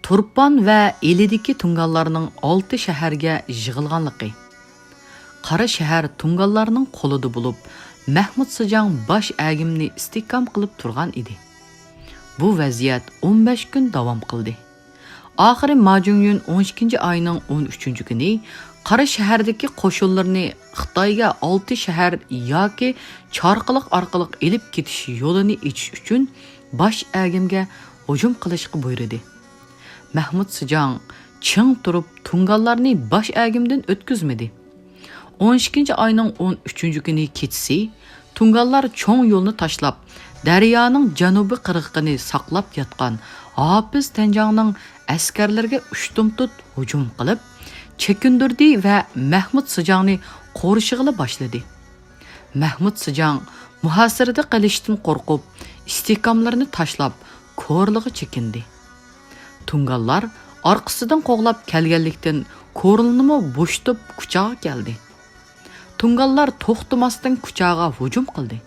Turpan və elidiki tungallarının 6 şəhərgə yığılğanlıqı. Qara şəhər tungallarının qolida bo'lib, Mahmud Sijang baş əgimni istikam qilib turgan idi. Bu vəziyyət 15 gün davam qildi. Axırı Majungyun 12 ayının 13 günü Qara şəhərdəki qoşunlarını Xitayga 6 şəhər yoki çarqılıq arqılıq elib ketish yo'lini ichish uchun baş əgimga hujum qilishga buyurdi. Mahmud Sijang ching turib tungallarni baş əgimdən ötküzmedi. 12 ayının 13 günü kechisi tungallar cho'ng yo'lni tashlab daryoning janubiy qirg'og'ini saqlab yotgan Hafiz Tanjangning askarlarga ushtumtut hujum qilib chekindirdi va Mahmud Sijangni qo'rishig'ila boshladi. Mahmud Sijang muhasirada qilishdan qo'rqib, istiqomlarini tashlab ko'rlig'i chekindi. Tungallar orqasidan qo'g'lab kelganlikdan ko'rilnimi bo'shtib kuchaga keldi. Tungallar to'xtamasdan kuchaga hujum qildi.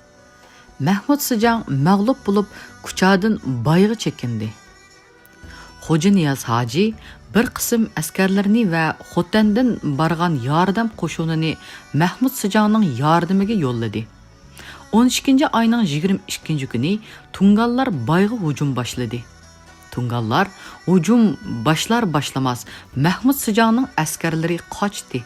Mahmud Sijang mag'lub bo'lib kuchadan bayg'i chekindi. Xo'ja Niyaz Hoji bir qism askarlarni va Xotandan borgan yordam qo'shinini Mahmud Sijangning yordamiga yo'lladi. 12 ayning 22 kuni Tungallar bayg'i hujum boshladi. Tungallar hujum başlamas Mahmud Sijangning askarlari qochdi.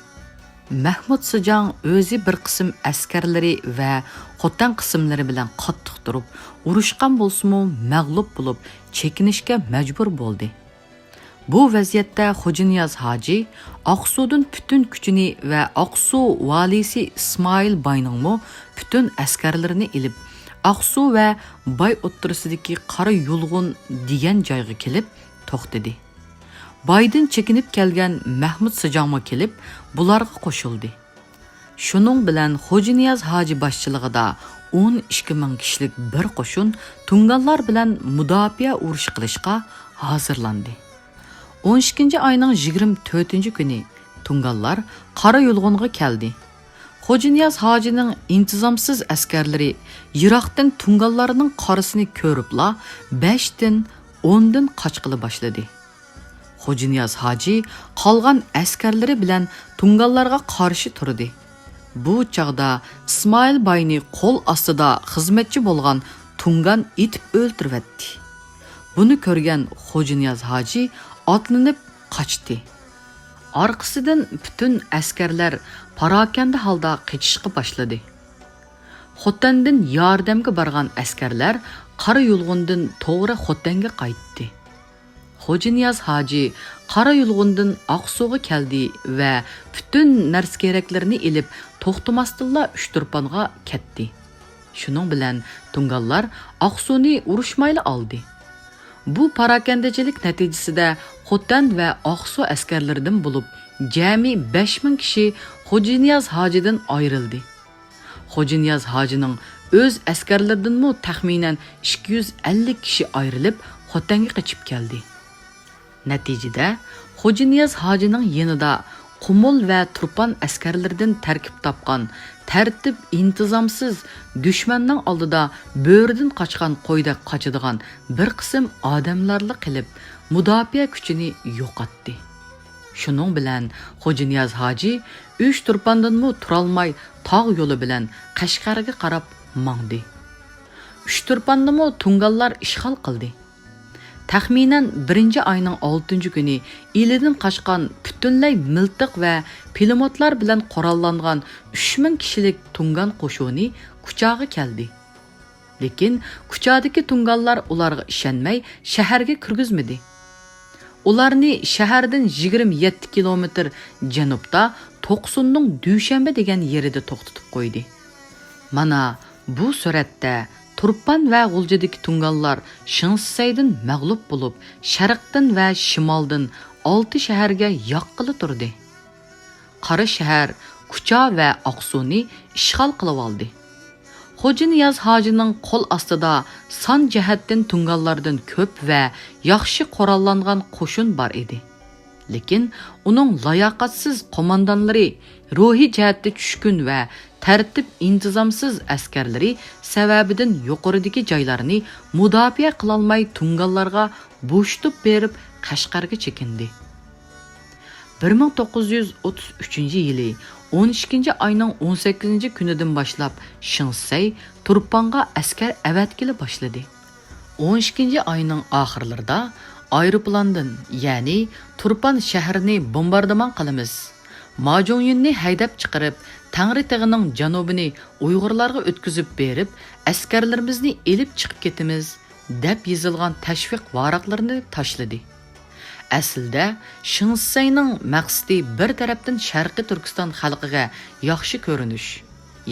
Mahmud Sijang o'zi bir qism askarlari va Xotan qismlari bilan qattiq turib, urushgan bo'lsa-mu mag'lub bo'lib, chekinishga majbur bo'ldi. Bu vaziyatda Xo'ja Niyaz Hoji Oqsudan butun kuchini va Oqsu valisi Ismoil Bayningmi butun askarlarini ilib, Oqsu va Bay o'ttirisidagi Qara Yulg'un degan joyga kelib to'xtadi. Baydan chekinib kelgan Mahmud Sijangmi kelib, bularga qo'shildi. Shuning bilan Xo'ja Niyaz Hoji boshchiligida 12 ming kishilik bir qo'shin tungallar bilan mudofaa urush qilishga hozirlandi. 12 ayning 24 kuni tungallar Qara Yulg'unga keldi. Xo'ja Niyaz Hojining intizomsiz askarlari Yiroqdan tungallarning qorasini ko'ribla 5 dan 10 dan qochqila boshladi. Xo'ja Niyaz Hoji qolgan askarlari bilan tungallarga qarshi turdi. Bu chaqda Ismoil Bayni qo'l ostida xizmatchi bo'lgan tungan itib o'ltiribdi. Buni ko'rgan Xo'ja Niyaz Hoji otlanib qochdi. Orqasidan butun askarlar parakanda holda qochishga boshladi. Xotandan yordamga borgan askarlar Qara Yulg'undan to'g'ri Xotanga qaytdi. Xo'ja Niyaz Hoji Qara Yulg'undan Oqsuga keldi va butun narsa keraklarini ilib to'xtamasdilla Uchturponga ketdi. Shuning bilan tungallar Oqsuni urushmayli oldi. Bu parakandachilik natijasida Xotan va Oqsu askarlaridan bo'lib, jami 5000 kishi Xo'ja Niyaz Hojidan ayrildi. Xo'ja Niyaz Hojining o'z askarlaridanmi taxminan 250 kishi ayrilib, Xotanga qochib keldi. Natijada Xo'ja Niyaz Hojining yanida Qumul va Turpan askarlaridan tarkib topgan, tartib intizomsiz dushmanning oldida bo'ridan qochgan qo'yda qochadigan bir qism odamlarni qilib, mudofaa kuchini yo'qotdi. Shuning bilan Xo'ja Niyaz Hoji Turpandanmi turolmay tog' yo'li bilan Qashqarga qarab mangdi. Turpannimi tungallar ishg'ol qildi. Taxminan 1 ayning 6 kuni ilidan qochgan butunlay miltiq va pulemyotlar bilan qurollangan 3000 kishilik tungan qo'shini kuchaga keldi. Lekin kuchadagi tungallar ularga ishonmay shaharga kirgizmadi. Ularni shahardan 27 kilometr janubda To'qsunning Dushanba degan yerida to'xtatib qo'ydi. Mana bu suratda Turpan va G'uljadagi tungallar Shinsaydan mag'lub bo'lib, sharqdan va shimoldan 6 shaharga yoqqili turdi. Qara shahar, Kucha va Oqsuni ishg'ol qilib oldi. Xo'ja Niyaz Hojining qo'l ostida son jihatdan tungallardan ko'p va yaxshi qurollangan qo'shin bor edi. Lekin uning layoqatsiz qo'mondonlari, ruhiy jihatda tushkun va tartib intizomsiz askarlari sababidan yuqoridagi joylarni mudofaa qilolmay tungallarga bo'shtib berib Qashqarga chekindi. 1933 yili 12 ayning 18 kunidan boshlab Shinsay Turpanға askar avatkili boshladi. 12 ayning oxirlarida aeroplandan, ya'ni Turpan shahrini bombardimon qilamiz. Majonyunni haydab chiqarib, Tangri tog'ining janubini Uyg'urlarga o'tkazib berib, askarlarimizni elib chiqib ketamiz deb yozilgan tashviq varaqlarini tashladi. Aslida Shinsayning maqsadi bir tarafdan Sharqiy Turkiston xalqiga yaxshi ko'rinish,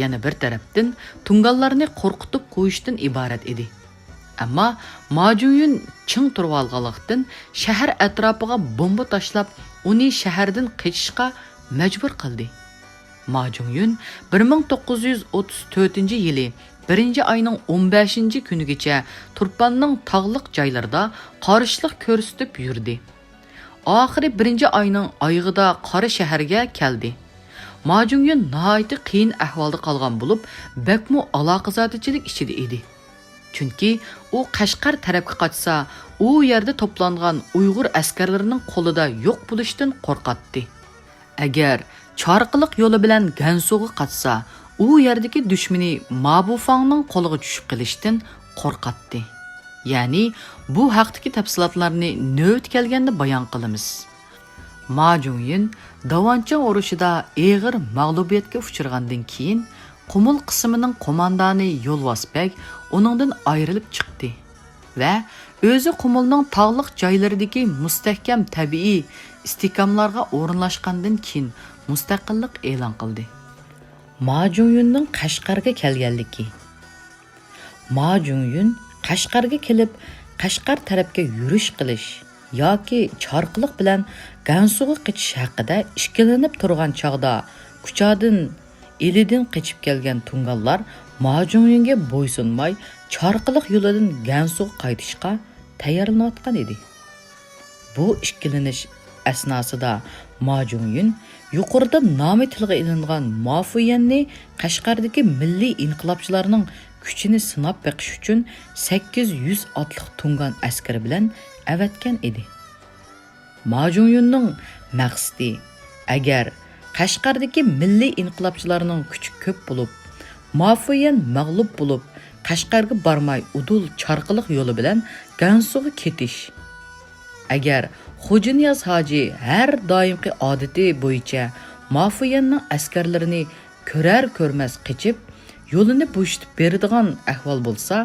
yana bir tarafdan tungallarni qo'rqitib qo'yishdan iborat edi. Ammo Majonyun ching turib olganlikdan shahar atrofiga bomba tashlab, uni shahardan qochishga majbur qildi. Majonyun 1934 yili 1-ayning 15 kunigacha Turpanning tog'liq joylarida qarshilik ko'rsatib yurdi. Oxiri 1-ayning oyig'ida Qora shaharga keldi. Majonyun nihoyat qiyin ahvolda qolgan bo'lib, bakmu aloqazotichilik ichida edi. Chunki u Qashqar tarafga qochsa, u yerda to'plangan Uyg'ur askarlarining qo'lida yo'q bo'lishdan qo'rqatdi. Agar Chorqilik yo'li bilan Gansuga qochsa, u yerdagi dushmani Mabufangning qo'liga tushib qolishdan qo'rqatdi. Ya'ni bu haqdagi tafsilotlarni navbat kelganda bayon qilamiz. Majonyun Davanchang urushida og'ir mag'lubiyatga uchragandan keyin Qumul qismining qo'mondoni Yo'lvosbek uningdan ayrilib chiqdi va o'zi Qumulning tog'liq joylaridagi mustahkam tabiiy istiqomlarga o'rinlashgandan keyin mustaqillik e'lon qildi. Majonyunning Qashqarga kelganligi. Majonyun Qashqarga kelib, Qashqar tarafga yurish qilish yoki Chorqilik bilan Gansuga qochish haqida ishkilanib turgan chog'da Kuchadan elidan qochib kelgan tungallar Majonyunga bo'ysunmay Chorqilik yo'lidan Gansuga qaytishga tayyorlanayotgan edi. Bu ishkilanish asnosida Majonyun yuqorida nomi tilga ilingan Mafuyanni Qashqardagi milliy inqilobchilarning kuchini sinab beqish uchun 800 otliq tungan askari bilan avatgan edi. Majonyunning maqsadi agar Qashqardagi milliy inqilobchilarning kuchi ko'p bo'lib, Mafuyan mag'lub bo'lib, Qashqarga barmay udul Chorqilik yo'li bilan Gansuga ketish. Agar Xo'janiyaz Hoji har doimgi odati bo'yicha Mafuyanning askarlarini ko'rar ko'rmas qochib, yo'lini bo'shatib beradigan ahvol bo'lsa,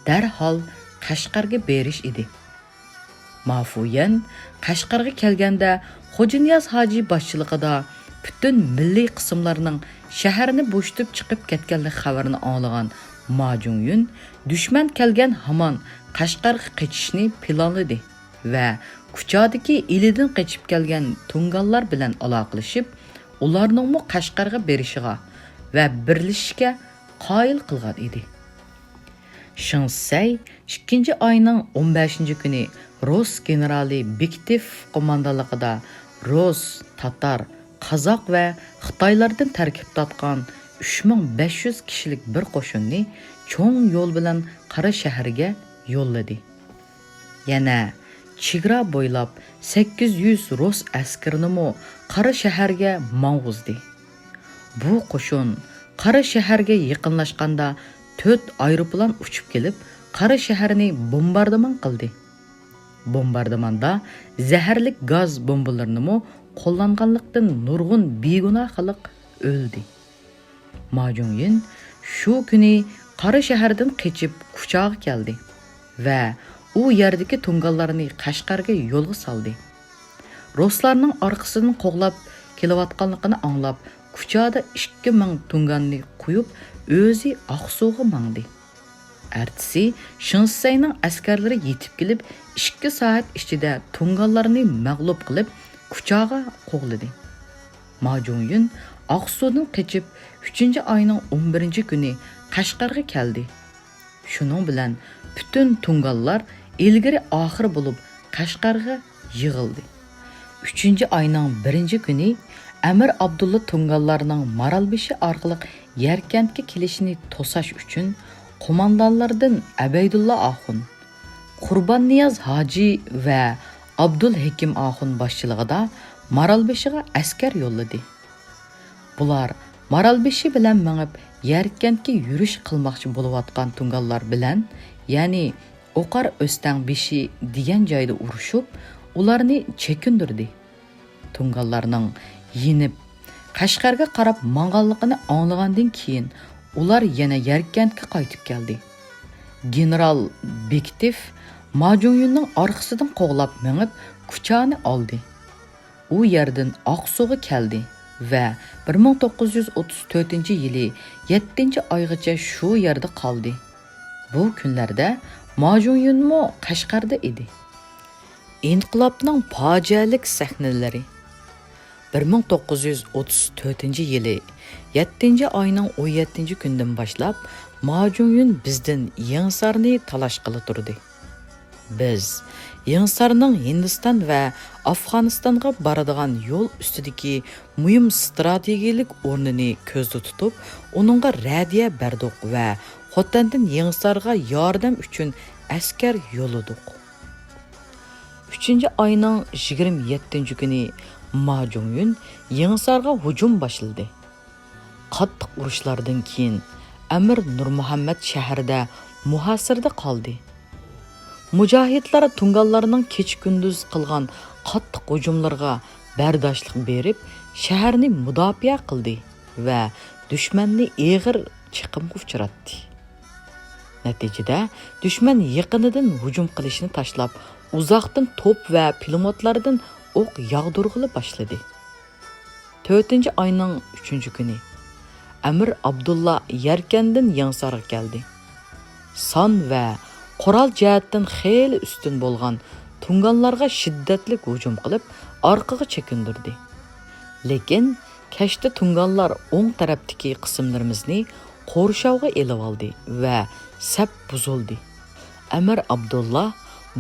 darhol Qashqarga berish edi. Mafuyan Qashqarga kelganda Xo'janiyaz Hoji boshchiligida butun milliy qismlarning shaharni bo'shatib chiqib ketganlik xabarini olgan Majonyun dushman kelgan hamon Qashqarga qochishni planladi va Kuchadagi elidan qochib kelgan tungallar bilan aloqalashib, ularning Qashqarga berishiga va birlashishga qoyil qilgan edi. Shinsay 2-ayning 15 kuni Rus generali Bektev qo'mondonligida Rus, Tatar, Qozoq va Xitoylardan tarkib topgan 3500 kishilik bir qo'shinni cho'ng yo'l bilan Qora shaharga yo'lladi. Yana chegara bo'ylab 800 Rus askarini Qora shaharga mang'uzdi. Bu qo'shin Qora shaharga yaqinlashganda 4 aeroplan uchib kelib, Qora shaharni bombardimon qildi. Bombardimonda zaharli gaz bombalarini qo'llanganlikdan nurg'un begunoh xalq o'ldi. Majonyun shu kuni Qora shahardan qochib Kuchaga keldi va u yerdagi tungallarni Qashqarga yo'lga soldi. Ruslarning orqasidan qo'g'lab kelayotganligini anglab, Kuchada 2000 tunganni qo'yib, o'zi Oqsuvga mangdi. Ertasi Shinsayning askarlari yetib kelib, 2 soat ichida tungallarni mag'lub qilib, Kuchaga qo'g'ladi. Majonyun Oqsuvdan qochib 3-ayning 11 kuni Qashqarga keldi. Shuning bilan butun tungallar ilgari oxir bo'lib Qashqarga yig'ildi. 3-ayning 1-kuni Amir Abdulla tungallarning Maralbeshi orqali Yarkentga kelishini to'sash uchun qo'mondonlardan Abaydulla Axun, Qurbonniyaz Hoji va Abdul Hakim Axun boshchiligida Maralbeshiga askar yo'lladi. Bular Maralbeshi bilan mengib Yarkentga yurish qilmoqchi bo'layotgan tungallar bilan, ya'ni Oqar O'stangbeshi degan joyda urushib, ularni chekindirdi. Tungallarning yinib Qashqarga qarab mang'anligini anglagandan keyin ular yana Yarkentga qaytib keldi. General Bektif Majonyunning orqasidan qo'g'lab mengib Kuchani oldi. U yerdan Oqsuga keldi va 1934-yili 7-oygacha shu yerda qoldi. Bu kunlarda Majonyunmo Qashqarda edi. İnqilobning fojialik sahnalari 1934-yili 7-oyning 17-kundan boshlab Majonyun bizdan Yangsarni talash qila turdi. Biz Yangsarning Hindiston va Afg'onistonga boradigan yo'l ustidagi muhim strategik o'rnini ko'zda tutib, uningga radiya berdik va Xotandan Yangsarga yordam uchun askar yo'lladik. 3-oyning 27-kuni Majonyun Yangsarga hujum boshladi. Qattiq urushlardan keyin Amir Nurmuhammad shahrida muhasirda qoldi. Mujohidlar tungallarning kecha-kunduz qilgan qattiq hujumlarga bardoshlik berib, shaharni mudofaa qildi va dushmanni og'ir chiqimga uchratdi. Natijada dushman yaqinidan hujum qilishni tashlab, uzoqdan to'p va pulemyotlardan o'q yog'dirg'ili boshladi. 4-oyning 3-kuni Amir Abdulla Yarkandan Yangsarga keldi. Son va Qoral jihatdan xeyli ustun bo'lgan tunganlarga shiddatli hujum qilib, orqaga chekindirdi. Lekin kashta tunganlar o'ng tarafdagi qismlarimizni qo'rshovga elib oldi va sap buzildi. Amir Abdulla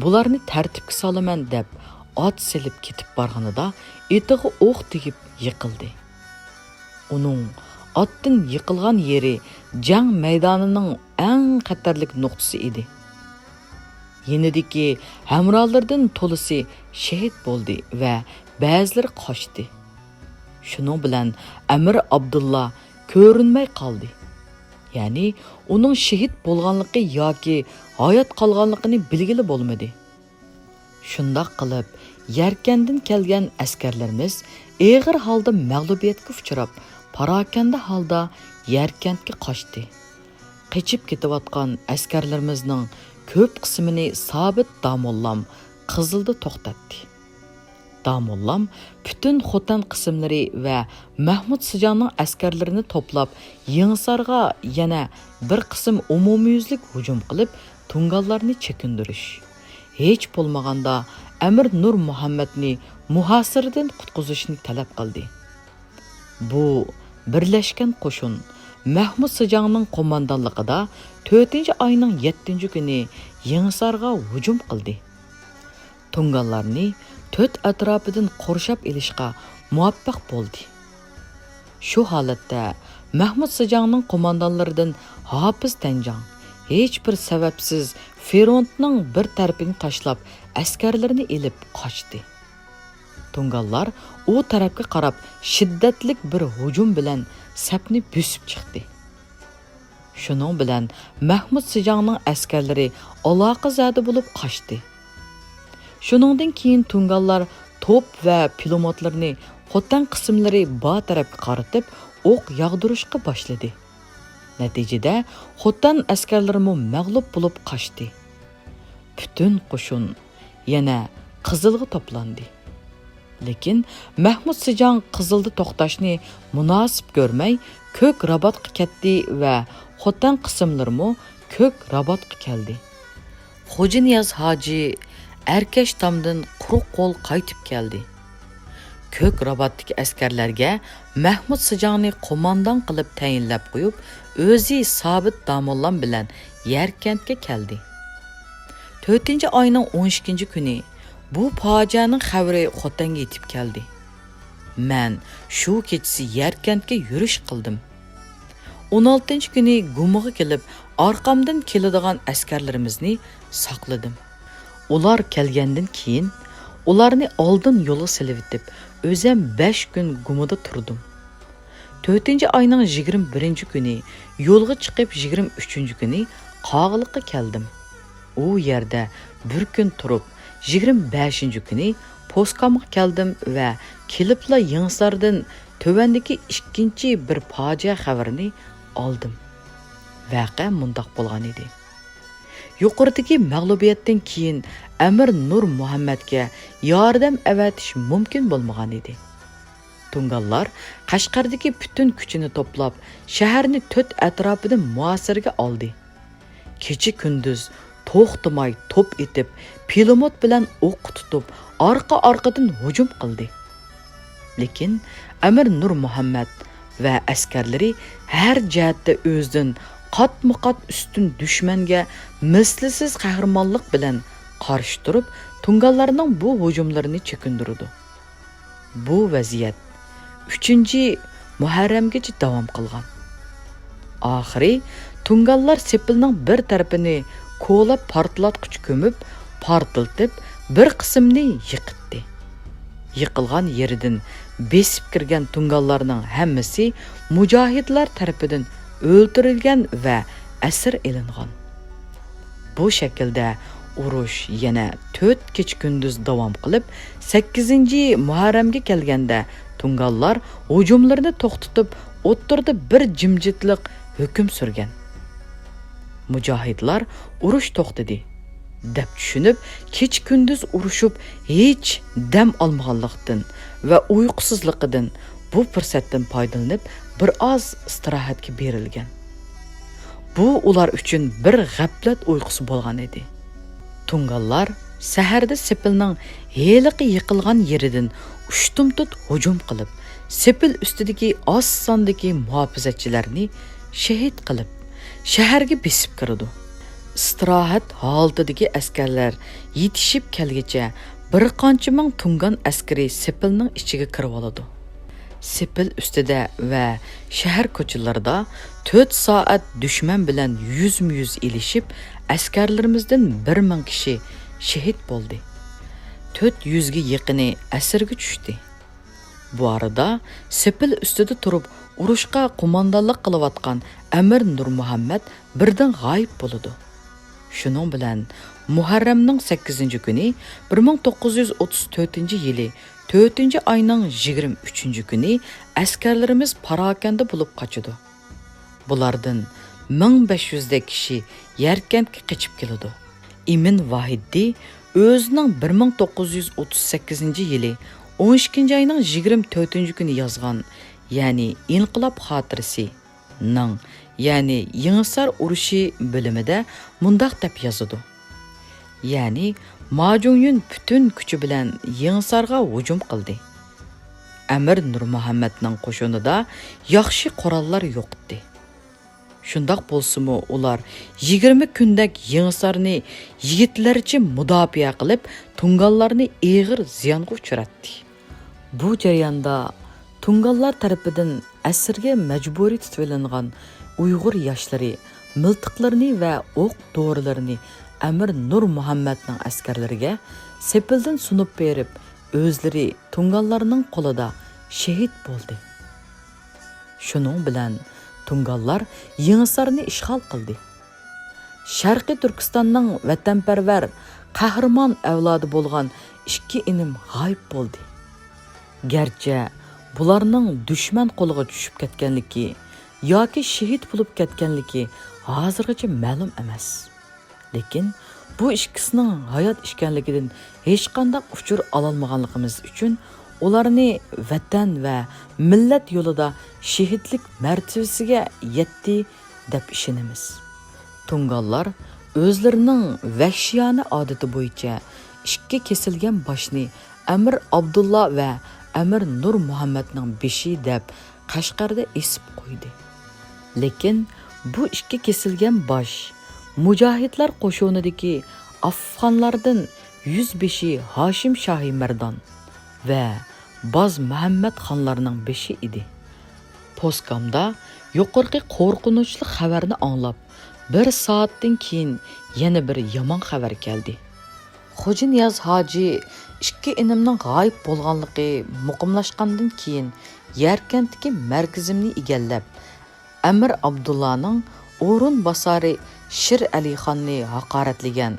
bularni tartibga solaman deb ot selib ketib borganida etiga o'q tegib yiqildi. Uning otdan yiqilgan yeri jang maydonining eng xatarlik nuqtasi edi. Yenidagi hamrolardan to'lisi shahid bo'ldi va ba'zilari qochdi. Shuning bilan Amir Abdulla ko'rinmay qoldi. Ya'ni uning shahid bo'lganligi yoki hayot qolganligini bilgili bo'lmadi. Shundoq qilib, Yarkandan kelgan askarlarimiz og'ir holda mag'lubiyatga uchrab, parakanda holda Yarkentga qochdi. Qechib ketayotgan askarlarimizning ko'p qismini Sabit Damollam Qizilda to'xtatdi. Damollam butun Xotan qismlari va Mahmud Sijonning askarlarini to'plab, Yangsarga yana bir qism umumiyuzlik hujum qilib, tungallarni chekindirish. Hech bo'lmaganda Amir Nur Muhammadni muhasirdan qutqizishni talab qildi. Bu birlashgan qo'shin Mahmud Sijongning qo'mondonligida 4-oyning 7-kuni Yangsarga hujum qildi. Tungallarni 4 atrofidan qurshab elishga muvaffaq bo'ldi. Shu holatda Mahmud Sijongning qo'mondonlaridan Hafiz Tanjong hech bir sababsiz frontning bir tarafini tashlab askarlarini elib qochdi. Tungallar u tarafga qarab shiddatli bir hujum bilan sapni bosib chiqdi. Shuning bilan Mahmud Sijongning askarlari aloqa zadi bo'lib qochdi. Shuningdan keyin tungallar to'p va pulemyotlarni Xotan qismlari ba tarafga qaratib, o'q yog'dirishga boshladi. Natijada Xotan askarlari mag'lub bo'lib qochdi. Butun qo'shin yana Qizilga to'plandi. Lekin Mahmud Sijong Qizilda to'xtashni munosib ko'rmay, Ko'k Rabotga ketdi va Xotan qismlarimo Ko'k Rabotga keldi. Xo'janiyaz hoji Erkash tomdan quruq qo'l qaytib keldi. Ko'k Rabotdagi askarlarga Mahmud Sijongni qo'mondon qilib tayinlab qo'yib, o'zi Sabit Damollam bilan Yarkentga keldi. 4-oyning 12-kuni bu fojianing xabari Xotanga yetib keldi. Men shu kechasi Yarkentga yurish qildim. 16-kuni Gumiga kelib, orqamdan keladigan askarlarimizni saqladim. Ular kelgandan keyin Ularni oldin yo'lga silib o'zim 5 kun gumida turdim. 4-oyning 21-kuni yo'lga chiqib 23-kuni Qog'liqqa keldim. U yerda bir kun turib 25-kuni Poskamga keldim va kelibla Yingsardan tövəndəki ikkinchi bir fojia xabarini oldim. Vaqa mundaq bo'lgan edi. Yuqoridagi mag'lubiyatdan keyin Amir Nur Muhammadga yordam avatish mumkin bo'lmagan edi. Tungallar Qashqardagi butun kuchini to'plab, shaharni 4 atrofidan muasirga oldi. Kecha kunduz to'xtamay to'p etib, pilomat bilan o'q tutib, orqa-orqadan hujum qildi. Lekin Amir Nur Muhammad va askarlari har jihatda o'zidan qatma-qat ustun dushmanga mislsiz qahramonlik bilan qarshi turib, tungallarning bu hujumlarini chekindirdi. Bu vaziyat 3-Muharramgacha davom qilgan. Oxiri tungallar sepilning bir tarafini ko'lab portlatqich ko'mib, portiltib, bir qismini yiqitdi. Yiqilgan yeridan besib kirgan tungallarning hammasi mujohidlar tarafidan o'ldirilgan va asir elingan. Bu shaklda urush yana 4 kech kunduz davom qilib, 8-Muharramga kelganda tungallar hujumlarini to'xtatib, o'ttirda bir jimjitlik hukm surgan. Mujohidlar urush to'xtadi deb tushunib, kech kunduz urushib hech dam olmaganlikdan va uyqusizligidan bu fursatdan foydalanib bir oz istirohatga berilgan. Bu ular uchun bir g'aflat uyqusi bo'lgan edi. Tungallar saharda Sepilning heliqi yiqilgan yeridan ushtumtut hujum qilib, Sepil ustidagi oz sondagi muhofizatchilarni shahid qilib, shaharga besib kirdi. Istirohat holatidagi askarlar yetishib kelgacha bir qancha ming tungan askari Sepilning ichiga kirib oladi. Sepil ustida va shahar ko'chalarida 4 soat dushman bilan yuzma-yuz elishib, askarlarimizdan 1000 kishi shahid bo'ldi. 400 ga yaqini asirga tushdi. Bu arada Sepil ustida turib urushqa qo'mondonlik qilayotgan Amir Nur Muhammad birdan g'oyib bo'ldi. Shuning bilan Muharramning 8-kuni 1934-yili 4-oyning 23-kuni askarlarimiz Parokanda bo'lib qochdi. Bulardan 1500 da kishi Yarkandga qochib keldi. Imin Vahiddi o'zining 1938-yili 12-oyning 24-kuni yozgan, ya'ni Inqilob xotirasi ning, ya'ni Yingsar urushi bo'limida mundaq deb yozadi. Ya'ni Majungyun butun kuchi bilan Yingsarga hujum qildi. Amir Nur Muhammadning qo'shinida yaxshi qurollar yo'q edi. Shundoq bo'lsa-mu, ular 20 kundak Yingsarni yigitlarcha mudofaa qilib, tungallarni og'ir ziyonga uchratdi. Bu jarayonda tungallar tarafidan asirga majburiy tutilingan Uyg'ur yoshlari miltiqlarini va o'q dorilarini Amir Nur Muhammadning askarlariga Sepildan sunib berib, o'zlari tungallarning qo'lida shahid bo'ldi. Shuning bilan tungallar Yingsarni ishg'ol qildi. Sharqiy Turkistonning vatanparvar, qahramon avlodi bo'lgan 2 inim g'oyib bo'ldi. Garchi bularning dushman qo'liga tushib ketganligi yoki shahid bo'lib ketganligi hozirgacha ma'lum emas. Lekin bu ikkisining hayot ekanligidan hech qanday uchur ololmaganligimiz uchun ularni vatan va millat yo'lida shahidlik martabasiga yetdi deb ishonamiz. Tungallar o'zlarining vahshiyona odati bo'yicha 2 kesilgan boshni Amir Abdullah va Amir Nur Muhammadning beshi deb Qashqarda esib qo'ydi. Lekin bu 2 kesilgan bosh mujohidlar qo'shinidagi afg'onlardan 105 Hashim Shohi Mardon va Boz Muhammad xonlarning beshi edi. Poskamda yuqorqi qo'rqinchli xabarni anglab, bir soatdan keyin yana bir yomon xabar keldi. Xo'ja Niyoz hoji ikki inimning g'oyib bo'lganligi muqimlashgandan keyin Yarkentdagi markazimni egallab, Amir Abdullaning o'rin bosari Shir Alixonni haqoratlagan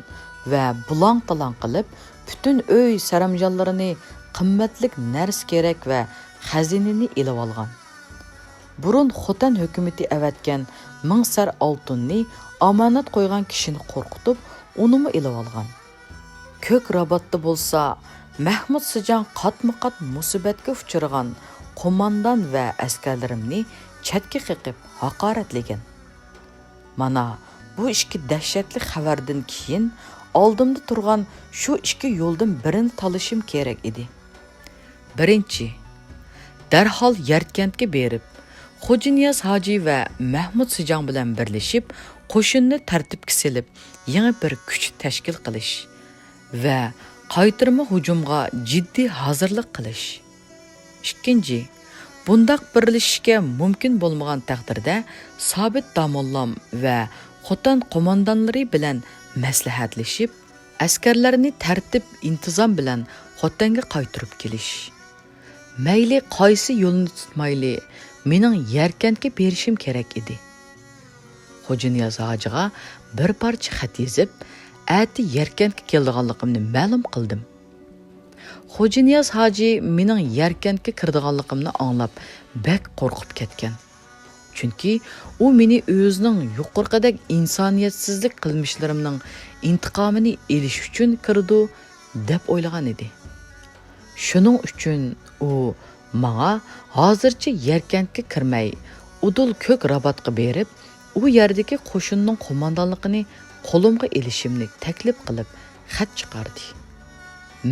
va bulang-talang qilib, butun uy saramjonlarini qimmatlik narsa kerak va xazinini elib olgan. Burun Xotan hukumati avatgan mingsar oltinni omonat qo'ygan kishini qo'rqitib, unimi elib olgan. Ko'k rabatda bo'lsa, Mahmud Sijan qatma-qat musibatga uchragan qo'mondan va askarlarimni chatga qiqib haqoratlagan. Mana bu ikki dahshatli xabardan keyin oldimda turgan shu ikki yo'ldan birini tanlashim kerak edi. Birinchi, darhol Yarkentga berib, Xo'ja Niyoz hoji va Mahmud Sijan bilan birlashib, qo'shinni tartibga solib, yangi bir kuch tashkil qilish va qaytirma hujumga jiddiy hozirlik qilish. Ikkinchi, bundaq birlashishga mumkin bo'lmagan taqdirda Sobit Damollam va Xotan qo'mondonlari bilan maslahatlashib, askarlarni tartib intizom bilan Xotanga qaytirib kelish. Mayli qaysi yo'lni tutmayli, mening Yarkentga berishim kerak edi. Xo'ja Niyoz hojiga bir parcha xat yozib, ati Yarkentga kelganligimni ma'lum qildim. Xo'ja Niyoz hoji mening Yarkentga kirganligimni anglab, bak qo'rqib ketgan. Chunki u meni o'zining yuqorqidagi insoniyatsizlik qilmishlarimning intiqomini olish uchun kirdi deb o'ylagan edi. Shuning uchun u menga hozircha Yarkentga kirmay, udul ko'k rabatga berib, u yerdagi qo'shinning qo'mondonligini qo'limga elishimni taklif qilib xat chiqardi.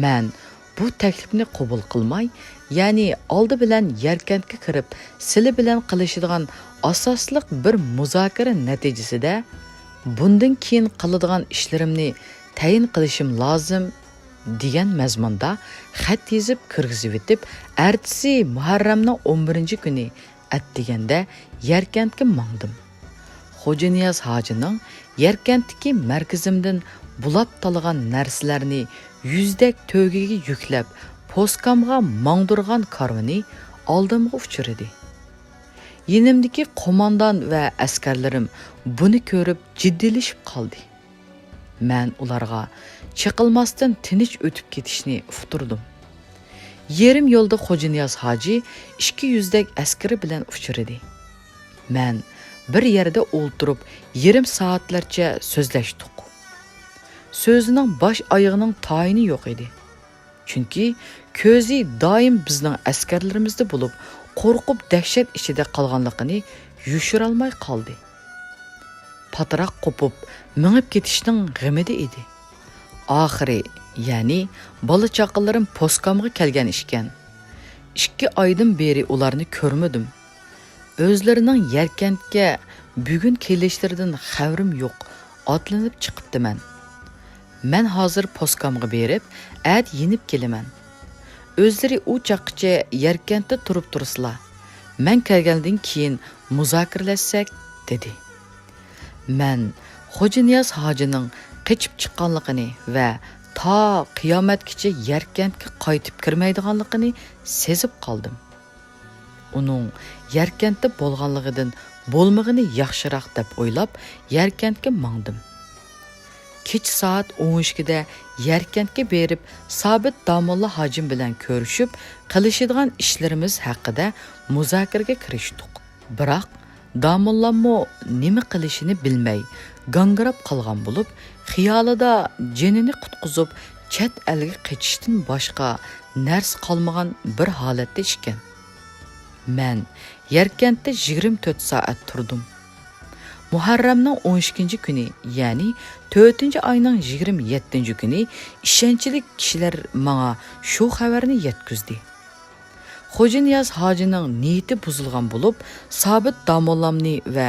Men bu taklifni qabul qilmay, ya'ni oldi bilan Yarkentga kirib, sili bilan qilishadigan asosliq bir muzokara natijasida bundan keyin qiladigan ishlarimni tayin qilishim lozim degan mazmunda xat yozib kirgizib etib, ertasi Muharramning 11-kuni atdiganda Yarkentga mangdim. Xo'ja Niyoz hojining Yarkentdagi markazimdan bulab talagan narsalarni yüzdek tövgegi yüklep poskamga mangdurgan karvani oldimga uchirdi. Yenimdeki qo'mondan va askarlarim buni ko'rib jiddilashib qoldi. Men ularga chiqilmasdan tinch o'tib ketishni uqtirdim. Yerim yo'lda Xo'ja Niyoz hoji 200 dak askari bilan uchirdi. Men bir yerda o'ltirib yarim soatlarcha so'zlashdik. Sözünün baş ayağının tayini yo'q edi. Chunki ko'zi doim bizning askarlarimizda bo'lib, qo'rqib dahshat ichida qolganligini yushirolmay qoldi. Patiraq qo'pib, mingib ketishning g'amida edi. Oxiri, ya'ni bola chaqalarim poskamga kelgan ishkan. 2 oydan beri ularni ko'rmadim. O'zlarining Yarkentga bugun kelishlaridan xabarim yo'q. Otlanib chiqibdiman. Men hozir poskamga berib, at yenib kelaman. O'zlari u chaqqicha Yarkentda turib tursizlar. Men kelgandan keyin muzokaralashsak dedi. Men Xo'ja Niyoz hojining qochib chiqqanligini va to qiyomatgacha Yarkentga qaytib kirmaydiganligini sezib qoldim. Uning Yarkentda bo'lganligidan bo'lmag'ini yaxshiroq deb o'ylab Yarkentga mangdim. Kech soat 12da Yarkentga berib, Sobit Damolla hojim bilan ko'rishib, qilishadigan ishlarimiz haqida muzokaraga kirishdik. Biroq Damollammo nima qilishini bilmay, gangirab qolgan bo'lib, xiyolida jinini qutqizib, chet elga qochishdan boshqa narsa qolmagan bir holatda ishkan. Men Yarkentda 24 soat turdim. Muharramning 12-kuni, ya'ni 4-oyning 27-kuni ishonchli kishilar menga shu xabarni yetkazdi. Xo'ja Niyoz hojining niyati buzilgan bo'lib, Sobit Damollamni va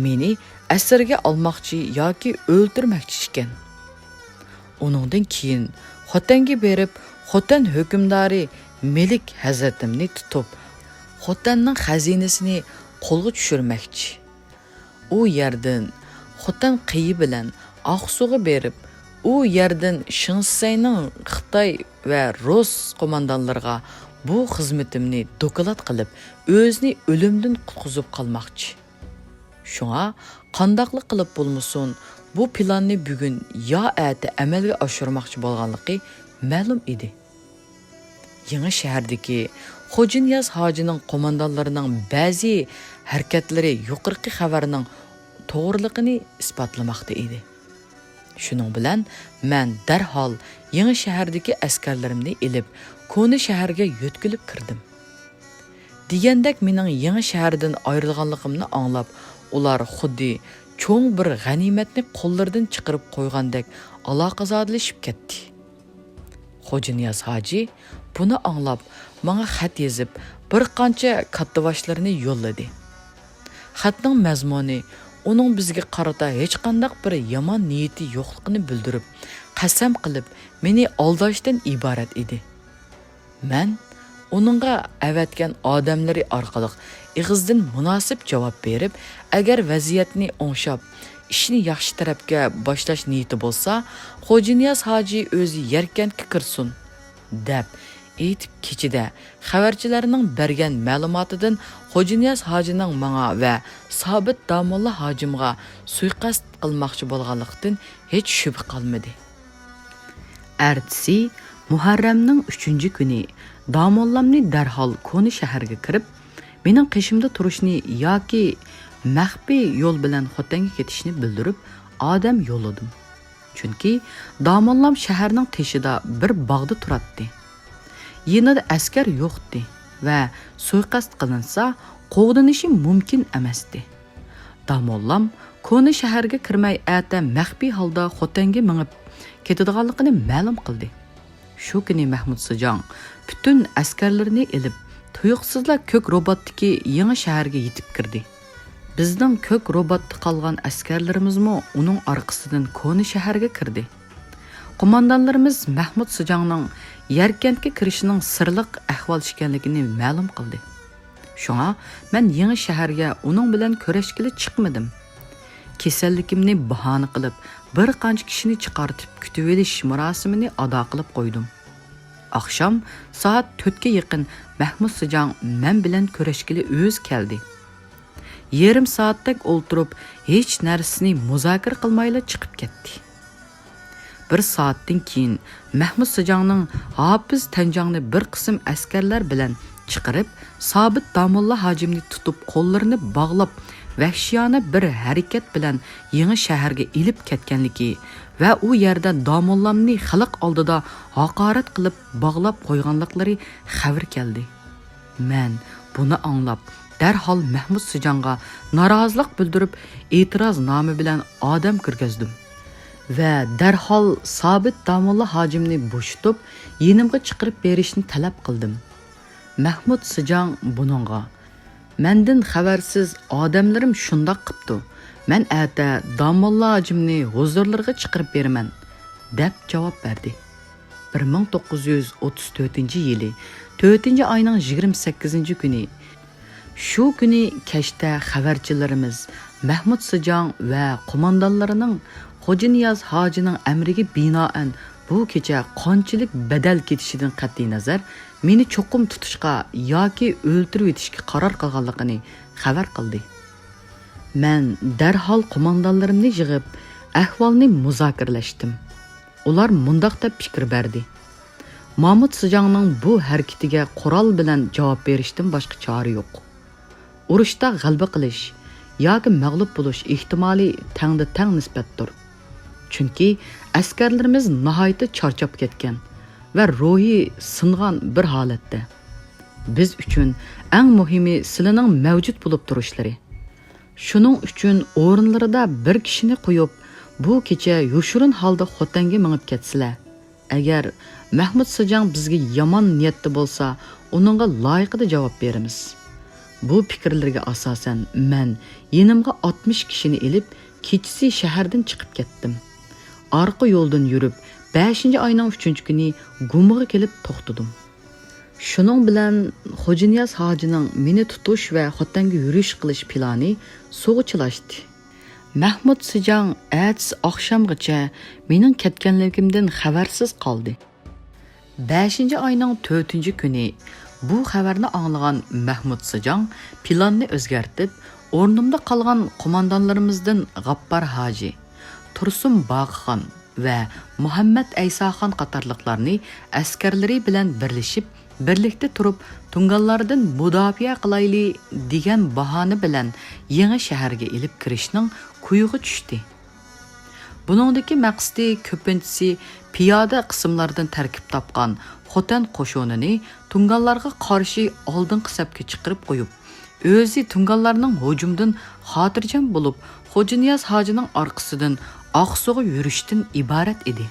meni asirga olmoqchi yoki o'ldirmoqchi ekan. Uningdan keyin Xotanga berib, Xotan hukmdori Melik Hazratimni tutib, Xotanning xazinasini qo'lga tushirmoqchi. U yerdan Xotan qiyi bilan Oqsuga berib, u yerdan Shinseyning Xitoy va Rus qo'mondonlariga bu xizmatimni doklad qilib, o'zini o'limdan qutqizib qolmoqchi. Shunga qandoqlik qilib bo'lmasin, bu planni bugun yo ati amalga oshirmoqchi bo'lganligi ma'lum edi. Yangi shahardagi Xo'janiyaz hojining qo'mondonlarining ba'zi harakatlari yuqorqi xabarning to'g'riligini isbotlamoqda edi. Shuning bilan men darhol yangi shahardagi askarlarimni elib, Ko'ni shaharga yo'tkilib kirdim. Degandek mening yangi shahardan ayrilganligimni anglab, ular xuddi cho'ng bir g'animatni qo'llaridan chiqarib qo'ygandek aloqazodlashib ketdi. Xo'janiyaz hoji buni anglab, menga xat yozib, bir qancha kattavoshlarni yo'lladi. Xatning mazmuni uning bizga qarata hech qanday bir yomon niyati yo'qligini bildirib, qasam qilib meni aldashdan iborat edi. Men uningga avatgan odamlari orqali ig'izdan munosib javob berib, agar vaziyatni o'ngshab, ishni yaxshi tarafga boshlash niyati bo'lsa, Xo'janiyaz hoji o'zi yarkanga kirsin, deb aytib kechida xabarchilarning bergan ma'lumotidan Xo'janiyaz hojining menga va Sobit Damulla hojimga suiqasd qilmoqchi bo'lganlikdan hech shubha qolmadi. Ertasi Muharramning 3-kuni Damollamni darhol Ko'ni shaharga kirib, mening qishimda turishni yoki maxfiy yo'l bilan Xotanga ketishni bildirib, odam yo'lladim. Chunki Damollam shaharning teshida bir bog'da turadi. Yanada askar yo'qdi va suiqasd qilinsa, qo'g'dinishi mumkin emasdi. Damollam Ko'ni shaharga kirmay ata maxfiy holda Xotanga minib ketadiganligini ma'lum qildi. Shu kuni Mahmud Sijong bütün askarlarini elib, tuyuqsizlar ko'k robotdagi yangi shaharga yetib kirdi. Bizning ko'k robotda qolgan askarlarimizmi uning orqasidan Ko'ni shaharga kirdi. Qo'mondonlarimiz Mahmud Sijongning Yarkentga kirishining sirliq ahvol ekanligini ma'lum qildi. Shunga men yangi shaharga uning bilan kurashgili chiqmadim. Kasalligimni bahona qilib, bir qancha kishini chiqartib kutib olish marosimini ado qilib qo'ydim. Akşam saat 4'ga yaqin Mahmud Sijong men bilan kurashgili o'z keldi. Yarım soatdak o'ltirib, hech narsani muzokara qilmayla chiqib ketdi. Bir soatdan keyin Mahmud Sijongning Hafiz Tanjongni bir qism askarlar bilan chiqarib, Sobit Damulla hojimni tutib qo'llarini bog'lab, vahshiyona bir harakat bilan yangi shaharga ilib ketganligi va u yerda Damollamni xalq oldida haqorat qilib bog'lab qo'yganliklari xabar keldi. Men buni anglab, darhol Mahmud Sijongga norozilik bildirib, e'tiroz nomi bilan odam kirgizdim va darhol Sobit Damulla hojimni bo'shatib, yenimga chiqarib berishni talab qildim. Mahmud Sijong buningga mendan xabarsiz odamlarim shundoq qipti. Men ata Damulla hojimni huzurlarga chiqarib beraman, deb javob berdi. 1934-yili 4-oyning 28-kuni shu kuni kechda xabarchilarimiz Mahmud Sijong va qo'mondonlarining Xo'janiyaz hojining amriga binoan bu kecha qanchalik badal ketishidan qat'iy nazar meni cho'qim tutishga yoki o'ltirib etishga qaror qilganligini xabar qildi. Men darhol qo'mondonlarimni yig'ib, ahvolni muzokaralashdim. Ular mundaq deb fikr berdi. Mahmud Sijongning bu harakatiga qurol bilan javob berishdan boshqa chora yo'q. Urushda g'alaba qilish yoki mag'lub bo'lish ehtimoli tangda tang nisbatdir. Chunki askarlarimiz nihoyatda charchab ketgan va ruhi singan bir holatda. Biz uchun eng muhimi sizlarning mavjud bo'lib turishlari. Shuning uchun o'rinlarida bir kishini qo'yib, bu kecha yoshirin holda Xotanga minib ketsizlar. Agar Mahmud Sijong bizga yomon niyatda bo'lsa, uningga loyiqida javob beramiz. Bu fikrlarga asosan men yenimga 60 kishini elib, kechasi shahardan chiqib ketdim. Arqa yo'ldan yurib, 5-oyning 3-kuni Gumiga kelib to'xtadim. Shuning bilan Xo'janiyaz hojining meni tutish va Xotanga yurish qilish plani sug'uchilashdi. Mahmud Sijang ertesi akşamgacha mening ketganligimdan xabarsiz qoldi. 5 ayning 4 kuni bu xabarni anglagan Mahmud Sijang planni o'zgartib, o'rnimda qolgan qo'mondonlarimizdan G'appar Hoji, Tursun Baqixon va Muhammad Aysoxon qatorliqlarni askarlari bilan birlashib, birlikda turib tungallardan mudofaa qilayli degan bahona bilan yangi shaharga elib kirishning kuyugi tushdi. Buningdagi maqsadi ko'pinchisi piyoda qismlardan tarkib topgan Xotan qo'shinini tungallarga qarshi oldingi safga chiqarib qo'yib, o'zi tungallarning hujumdan xotirjam bo'lib, Xo'janiyaz hojining orqasidan Oqsuga yurishdan iborat edi.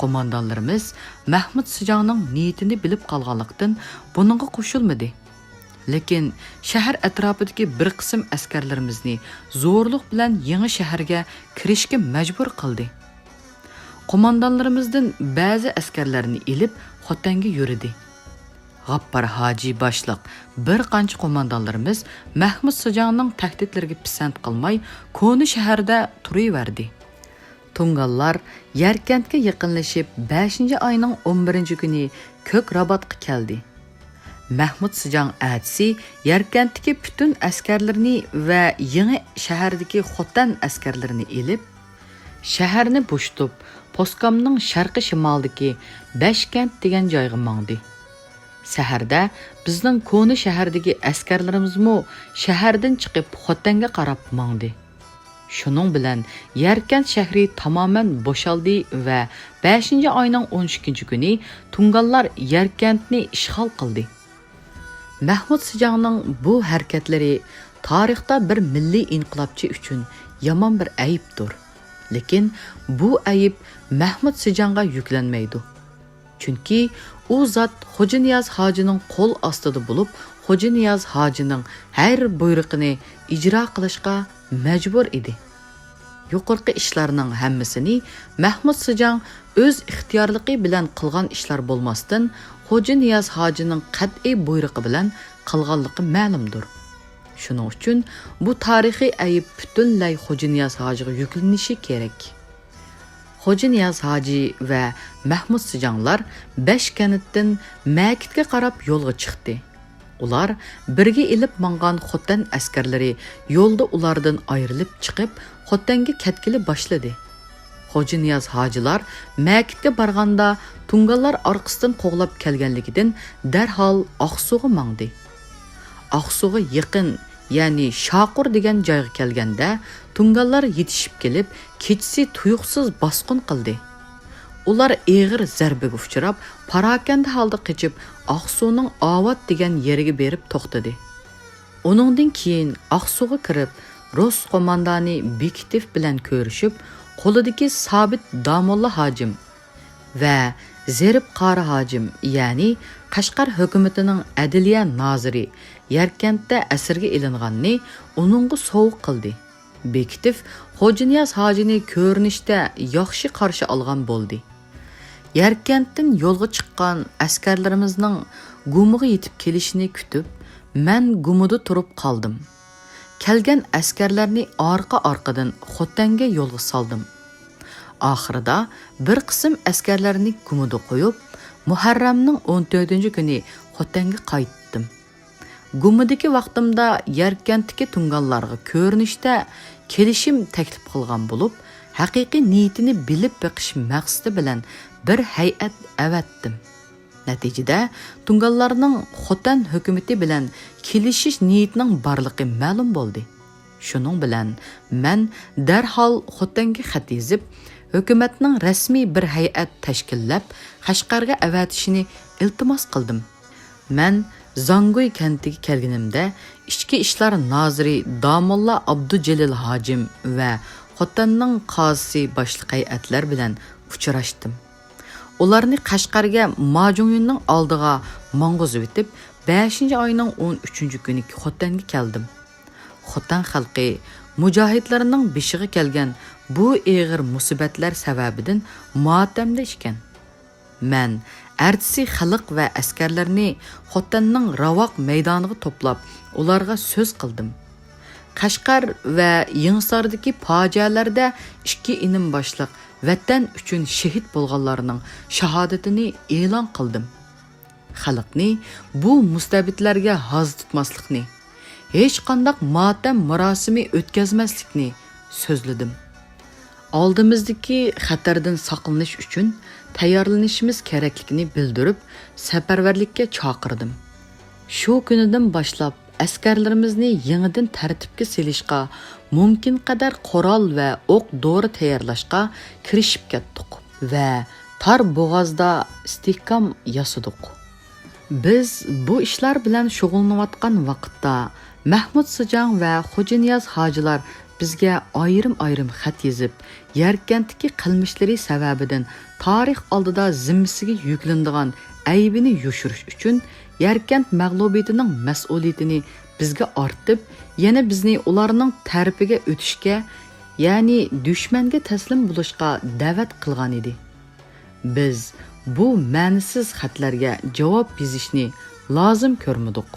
Qo'mondonlarimiz Mahmud Sijangning niyatini bilib qolganlikdan buningga qo'shilmadi. Lekin shahar atrofidagi bir qism askarlarimizni zo'rlik bilan yangi shaharga kirishga majbur qildi. Qo'mondonlarimizdan ba'zi askarlarni ilib Xotanga yurdi. G'appar Hoji boshliq bir qancha qo'mondonlarimiz Mahmud Sijangning tahdidlariga pisand qilmay, Ko'ni shaharda turaverdi. Tungallar Yarkentga yaqinlashib 5 oyning 11 kuni Ko'k Rabotga keldi. Mahmud Sijang atsi Yarkentdagi butun askarlarni va yangi shahardagi Xotan askarlarini elib, shaharni bo'shtib, Poskamning sharqi shimolidagi Bashkent degan joyga mangdi. Saharda bizning Ko'ni shahardagi askarlarimizmi shahardan chiqib Xotanga qarab mangdi. Shuning bilan Yarkent shahri tamoman bo'shaldi va 5 oyning 12 kuni tungallar Yarkentni ishg'ol qildi. Mahmud Sijangning bu harakatlari tarixda bir milliy inqilobchi uchun yomon bir ayibdir. Lekin bu ayib Mahmud Sijangga yuklanmaydi. Chunki u zot Xo'janiyaz hojining qo'l ostida bo'lib, Xo'janiyaz hojining har buyrug'ini ijro qilishga majbur edi. Yuqorqi ishlarning hammasini Mahmud Sijang o'z ixtiyorligi bilan qilgan ishlar bo'lmasdan, Xo'janiyaz hojining qat'iy buyrug'i bilan qilganligi ma'lumdir. Shuning uchun bu tarixiy ayib butunlay Xo'janiyaz hojiga yuklanishi kerak. Xo'janiyaz hoji va Mahmud Sijanglar Bashkentdan Makitga qarab yo'lga chiqdi. Ular birga ilib mangan Xotan askarlari yo'lda ulardan ayrilib chiqib, Xotanga ketgili boshladi. Xo'janiyaz hojilar Makitga borganda tungallar orqasidan qo'g'lab kelganligidan darhol Oqsuga mangdi. Oqsuga yaqin, ya'ni Shaqur degan joyga kelganda tungallar yetishib kelib, kechasi tuyuqsiz bosqin qildi. Ular eg'ir zarbaga uchrab, parakanda holda qochib, OqsuningOvat degan yeriga berib to'xtadi. Uningdan keyin Oqsuga kirib, Rus qo'mondoni Bekitov bilan ko'rishib, qo'lidagi Sobit Damolla hojim va Zerib Qori hojim, ya'ni Qashqar hukumatining adliya noziri Yarkentda asirga ilinganini uningga sovg'a qildi. Bekitov Xo'janiyaz hojini ko'rinishda yaxshi qarshi olgan bo'ldi. Yarkentdan yo'lga chiqqan askarlarimizning Gumiga yetib kelishini kutib, men Gumida turib qoldim. Kelgan askarlarni orqa-orqadan Xotanga yo'lga soldim. Oxirida bir qism askarlarni Gumida qo'yib, Muharramning 14 kuni Xotanga qaytdim. Gumidagi vaqtimda Yarkentdagi tungallarga ko'rinishda kelishim taklif qilgan bo'lib, haqiqiy niyatini bilib beqish maqsadi bilan bir hay'at avatdim. Natijada tungallarning Xotan hukumati bilan kelishish niyatining borligi ma'lum bo'ldi. Shuning bilan men darhol Xotanga xat yozib, hukumatning rasmiy bir hay'at tashkillab, Qashqarga avatishini iltimos qildim. Men Zangoy kentiga kelganimda ichki ishlar noziri Damolla Abdujalil hojim va Xotanning qozisi boshliq hay'atlar bilan uchrashdim. Ularni Qashqarga Majuniyning oldiga mang'izib o'tib, 5 oyning 13 kuni Xotanga keldim. Xotan xalqi mujohidlarining beshiga kelgan bu og'ir musibatlar sababidan motamda ekan. Men ertasi xalq va askarlarni Xotanning Ravoq maydoniga to'plab, ularga so'z qildim. Qashqar va Yingsardagi fojialarda 2 inim boshliq vatan uchun shahid bo'lganlarning shahodatini e'lon qildim. Xalqni bu mustabidlarga hoz tutmaslikni, hech qanday motam marosimi o'tkazmaslikni so'zladim. Oldimizdagi xatardan saqlanish uchun tayyorlanishimiz kerakligini bildirib, safarbarlikka chaqirdim. Shu kunidan boshlab askarlarimizni yangidan tartibga selishga, mumkin qadar qurol va o'q-dori tayyorlashga kirishib ketdik va tor bo'g'ozda istehkom yasadik. Biz bu ishlar bilan shug'ullanayotgan vaqtda Mahmud Sijang va Xo'janiyaz hojilar bizga ayrim xat yozib, Yarkandagi qilmishlari sababidan tarix oldida zimmasiga yuklanadigan aybini yushirish uchun Yarkand mag'lubiyatining mas'uliyatini bizga ortib, yana bizni ularning tarafiga o'tishga, ya'ni dushmanga taslim bo'lishga da'vat qilgan edi. Biz bu ma'nisiz xatlarga javob yozishni lozim ko'rmadik.